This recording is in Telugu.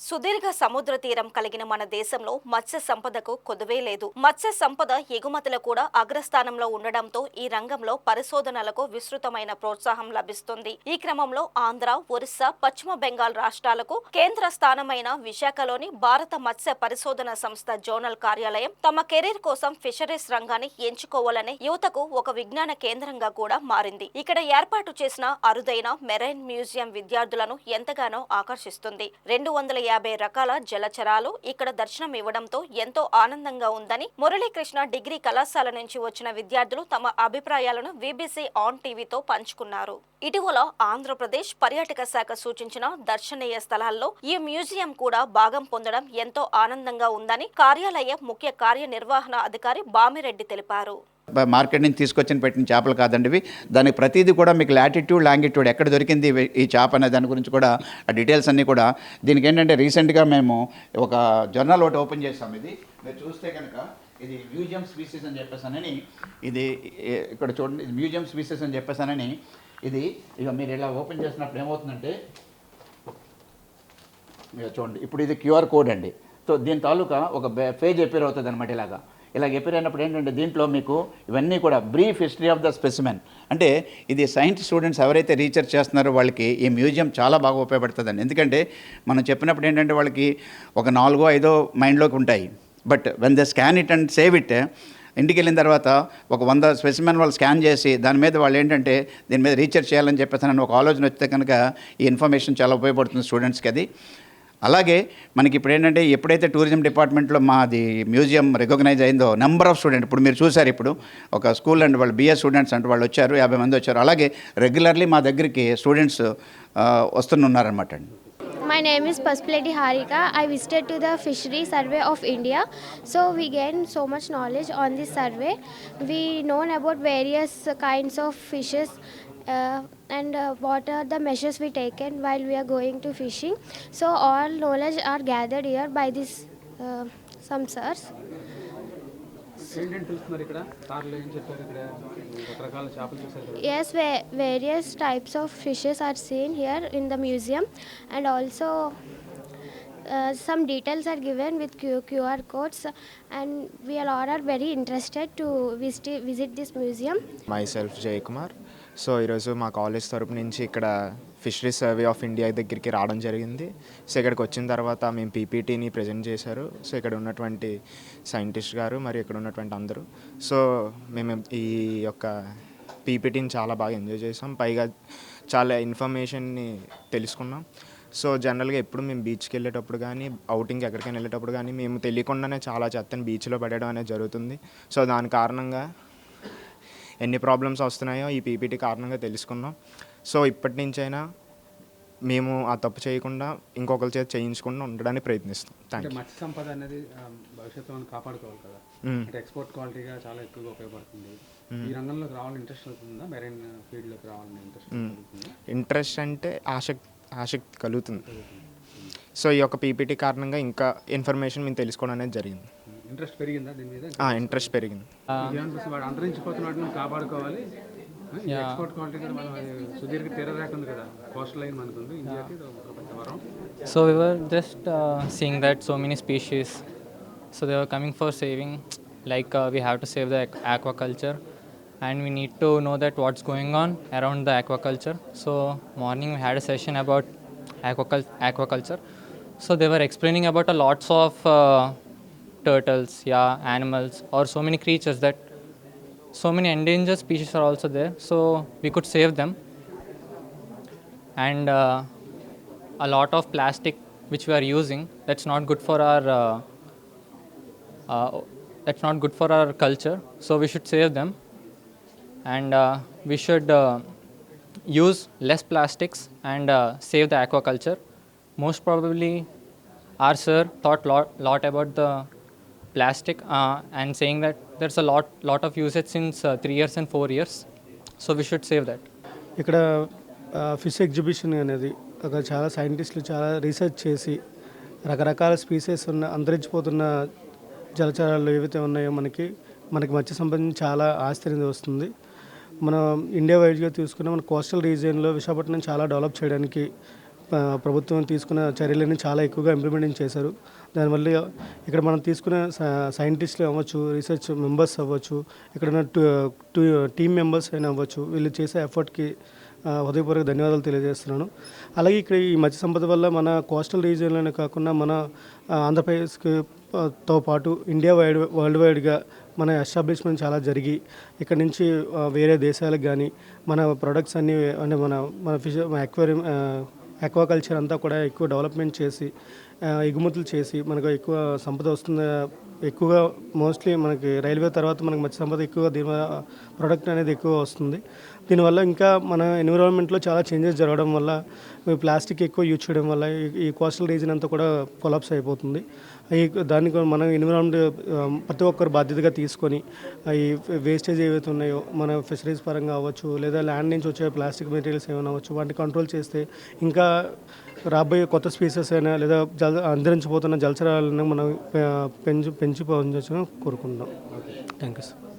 సుదీర్ఘ సముద్ర తీరం కలిగిన మన దేశంలో మత్స్య సంపదకు కొదువే లేదు. మత్స్య సంపద ఎగుమతులు కూడా అగ్రస్థానంలో ఉండడంతో ఈ రంగంలో పరిశోధనలకు విస్తృతమైన ప్రోత్సాహం లభిస్తుంది. ఈ క్రమంలో ఆంధ్ర, ఒరిస్సా, పశ్చిమ బెంగాల్ రాష్ట్రాలకు కేంద్ర స్థానమైన విశాఖలోని భారత మత్స్య పరిశోధన సంస్థ జోనల్ కార్యాలయం తమ కెరీర్ కోసం ఫిషరీస్ రంగాన్ని ఎంచుకోవాలనే యువతకు ఒక విజ్ఞాన కేంద్రంగా కూడా మారింది. ఇక్కడ ఏర్పాటు చేసిన అరుదైన మెరైన్ మ్యూజియం విద్యార్థులను ఎంతగానో ఆకర్షిస్తుంది. 250 రకాల జలచరాలు ఇక్కడ దర్శనం ఇవ్వడంతో ఎంతో ఆనందంగా ఉందని మురళీకృష్ణ డిగ్రీ కళాశాల నుంచి వచ్చిన విద్యార్థులు తమ అభిప్రాయాలను వీబీసీ ఆన్ టీవీతో పంచుకున్నారు. ఇటీవల ఆంధ్రప్రదేశ్ పర్యాటక శాఖ సూచించిన దర్శనీయ స్థలాల్లో ఈ మ్యూజియం కూడా భాగం పొందడం ఎంతో ఆనందంగా ఉందని కార్యాలయ ముఖ్య కార్యనిర్వహణ అధికారి బామిరెడ్డి తెలిపారు. మార్కెట్ నుంచి తీసుకొచ్చిన పెట్టిన చేపలు కాదండి ఇవి. దానికి ప్రతిదీ కూడా మీకు లాటిట్యూడ్ లాంగిట్యూడ్ ఎక్కడ దొరికింది ఈ చేప అనే దాని గురించి కూడా ఆ డీటెయిల్స్ అన్నీ కూడా దీనికి ఏంటంటే రీసెంట్గా మేము ఒక జర్నల్ ఒకటి ఓపెన్ చేస్తాం. ఇది మీరు చూస్తే కనుక ఇది మ్యూజియం స్పీసీస్ అని చెప్పేసానని, ఇది ఇక్కడ చూడండి, ఇది మ్యూజియం స్పీసీస్ అని చెప్పేసానని. ఇది ఇక మీరు ఇలా ఓపెన్ చేసినప్పుడు ఏమవుతుందంటే మీరు చూడండి, ఇప్పుడు ఇది క్యూఆర్ కోడ్ అండి. సో దీని తాలూకా ఒక పేజ్ ఎపేర్ అవుతుంది అనమాట. ఇలా ఎపేర్ అయినప్పుడు ఏంటంటే దీంట్లో మీకు ఇవన్నీ కూడా brief history of the specimen, అంటే ఇది సైన్స్ స్టూడెంట్స్ ఎవరైతే రీసెర్చ్ చేస్తున్నారో వాళ్ళకి ఈ మ్యూజియం చాలా బాగా ఉపయోగపడుతుందండి. ఎందుకంటే మనం చెప్పినప్పుడు ఏంటంటే వాళ్ళకి ఒక 4-5 మైండ్లోకి ఉంటాయి. But when the scan it and save it, ఇంటికి వెళ్ళిన తర్వాత ఒక 100 స్పెసిమెన్ వాళ్ళు స్కాన్ చేసి దాని మీద వాళ్ళు ఏంటంటే దీని మీద రీసెర్చ్ చేయాలని చెప్పేసి ఒక ఆలోచన వస్తే కనుక ఈ ఇన్ఫర్మేషన్ చాలా ఉపయోగపడుతుంది స్టూడెంట్స్కి. అది అలాగే మనకి ఇప్పుడు ఏంటంటే ఎప్పుడైతే టూరిజం డిపార్ట్మెంట్లో మాది మ్యూజియం రికగ్నైజ్ అయిందో నెంబర్ ఆఫ్ స్టూడెంట్, ఇప్పుడు మీరు చూసారు, ఇప్పుడు ఒక స్కూల్ అండ్ వాళ్ళు బిఎస్ స్టూడెంట్స్ అంటే వాళ్ళు వచ్చారు, 50 మంది వచ్చారు. అలాగే రెగ్యులర్లీ మా దగ్గరికి స్టూడెంట్స్ వస్తున్నారనమాట అండి. My name is Paspaleti Harika. I visited to the Fishery Survey of India. So we gained so much knowledge on this survey. We known about various kinds of fishes and what are the measures we taken while we are going to fishing. So all knowledge are gathered here by this some sirs. Yes, various types of fishes are seen here in the museum, and also some details are given with QR codes, and we all are very interested to visit this museum. Myself Jay Kumar. So ఈరోజు మా కాలేజ్ తరపు నుంచి ఇక్కడ ఫిషరీ సర్వే ఆఫ్ ఇండియా దగ్గరికి రావడం జరిగింది. సో ఇక్కడికి వచ్చిన తర్వాత మేము పీపీటీని ప్రజెంట్ చేశారు. సో ఇక్కడ ఉన్నటువంటి సైంటిస్ట్ గారు మరియు ఇక్కడ ఉన్నటువంటి అందరూ, సో మేము ఈ యొక్క పీపీటీని చాలా బాగా ఎంజాయ్ చేసాం. పైగా చాలా ఇన్ఫర్మేషన్ని తెలుసుకున్నాం. సో జనరల్గా ఎప్పుడు మేము బీచ్కి వెళ్ళేటప్పుడు కానీ అవుటింగ్కి ఎక్కడికైనా వెళ్ళేటప్పుడు కానీ మేము తెలియకుండానే చాలా చెత్తని బీచ్లో పడేయడం అనేది జరుగుతుంది. సో దాని కారణంగా ఎన్ని ప్రాబ్లమ్స్ వస్తున్నాయో ఈ పీపీటీ కారణంగా తెలుసుకున్నాం. సో ఇప్పటి నుంచైనా మేము ఆ తప్పు చేయకుండా ఇంకొకరి చేత చేయించకుండా ఉండడానికి ప్రయత్నిస్తాం. Thank you. మత్స్య సంపద అనేది భవిష్యత్తులో కాపాడుకోవాలి కదా, అంటే ఎక్స్పోర్ట్ క్వాలిటీగా చాలా ఎక్కువగా ఉపయోగపడుతుంది. ఈ రంగంలోకి రావాలని ఇంట్రెస్ట్ అవుతుందా? మెరైన్ ఫీల్డ్లోకి రావాలని ఇంట్రెస్ట్ అంటే ఆసక్తి కలుగుతుంది. సో ఈ యొక్క పీపీటీ కారణంగా ఇంకా ఇన్ఫర్మేషన్ మేము తెలుసుకోవడం అనేది జరిగింది. ఇంట్రెస్ట్ పెరిగిందా దీని మీద? ఇంట్రెస్ట్ పెరిగింది. వాడు అంతరించిపోతున్నట్టు కాపాడుకోవాలి. ఎక్స్పోర్ట్ క్వాలిటీ కూడా మనం సుదీర్ఘ తీరరేఖ ఉంది కదా, కోస్ట్ లైన్ మనకు ఉంది ఇండియాకి. So we were just seeing that so many species, so they were coming for saving, like we have to save the aquaculture, and we need to know that what's going on around the aquaculture. So morning we had a session about aquaculture. So they were explaining about a lots of turtles, animals, or so many creatures, that so many endangered species are also there, so we could save them. And a lot of plastic which we are using, that's not good for our culture, so we should save them. And we should use less plastics and save the aquaculture. Most probably our sir thought lot about the plastic and saying that there's a lot of usage since 3 years and 4 years, so we should save that. ఇక్కడ ఫిష్ ఎగ్జిబిషన్ అనేది అక్కడ చాలా సైంటిస్టులు చాలా రీసెర్చ్ చేసి రకరకాల స్పీసెస్ ఉన్న అంతరించిపోతున్న జలచరాలు ఏవైతే ఉన్నాయో మనకి మత్స్య సంబంధించి చాలా ఆశ్చర్యం వస్తుంది. మనం ఇండియా వైడ్గా తీసుకున్న మన కోస్టల్ రీజియన్లో విశాఖపట్నం చాలా డెవలప్ చేయడానికి ప్రభుత్వం తీసుకున్న చర్యలని చాలా ఎక్కువగా ఇంప్లిమెంట్ చేశారు. దానివల్ల ఇక్కడ మనం తీసుకున్న సైంటిస్టులు అవ్వచ్చు, రీసెర్చ్ మెంబర్స్ అవ్వచ్చు, ఇక్కడ ఉన్న టీమ్ మెంబర్స్ అయినా అవ్వచ్చు, వీళ్ళు చేసే ఎఫర్ట్కి హృదయపూర్వక ధన్యవాదాలు తెలియజేస్తున్నాను. అలాగే ఇక్కడ ఈ మత్స్య సంపద వల్ల మన కోస్టల్ రీజియన్లోనే కాకుండా మన ఆంధ్రప్రదేశ్కి తో పాటు ఇండియా వరల్డ్ వైడ్గా మన ఎస్టాబ్లిష్మెంట్ చాలా జరిగి ఇక్కడ నుంచి వేరే దేశాలకు కానీ మన ప్రొడక్ట్స్ అన్నీ అంటే మన ఫిష్ అక్వేరియం అక్వాకల్చర్ అంతా కూడా ఎక్కువ డెవలప్మెంట్ చేసి ఎగుమతులు చేసి మనకు ఎక్కువ సంపద వస్తుంది. ఎక్కువగా మోస్ట్లీ మనకి రైల్వే తర్వాత మనకి మత్స్య సంపద ఎక్కువ దీని ప్రొడక్ట్ అనేది ఎక్కువ వస్తుంది. దీనివల్ల ఇంకా మన ఎన్విరాన్మెంట్లో చాలా చేంజెస్ జరగడం వల్ల ప్లాస్టిక్ ఎక్కువ యూజ్ చేయడం వల్ల ఈ కోస్టల్ రీజన్ అంతా కూడా కొలాప్స్ అయిపోతుంది. దాన్ని మనం ఎన్విరాన్మెంట్ ప్రతి ఒక్కరు బాధ్యతగా తీసుకొని ఈ వేస్టేజ్ ఏవైతే ఉన్నాయో మన ఫిషరీస్ పరంగా అవ్వచ్చు, లేదా ల్యాండ్ నుంచి వచ్చే ప్లాస్టిక్ మెటీరియల్స్ ఏమైనా అవ్వచ్చు, వాటిని కంట్రోల్ చేస్తే ఇంకా రాబోయే కొత్త స్పీసెస్ అయినా లేదా అంతరించిపోతున్న జలచరాలను మనం పెంచి పొందొచ్చని కోరుకుంటున్నాం. Thank you sir.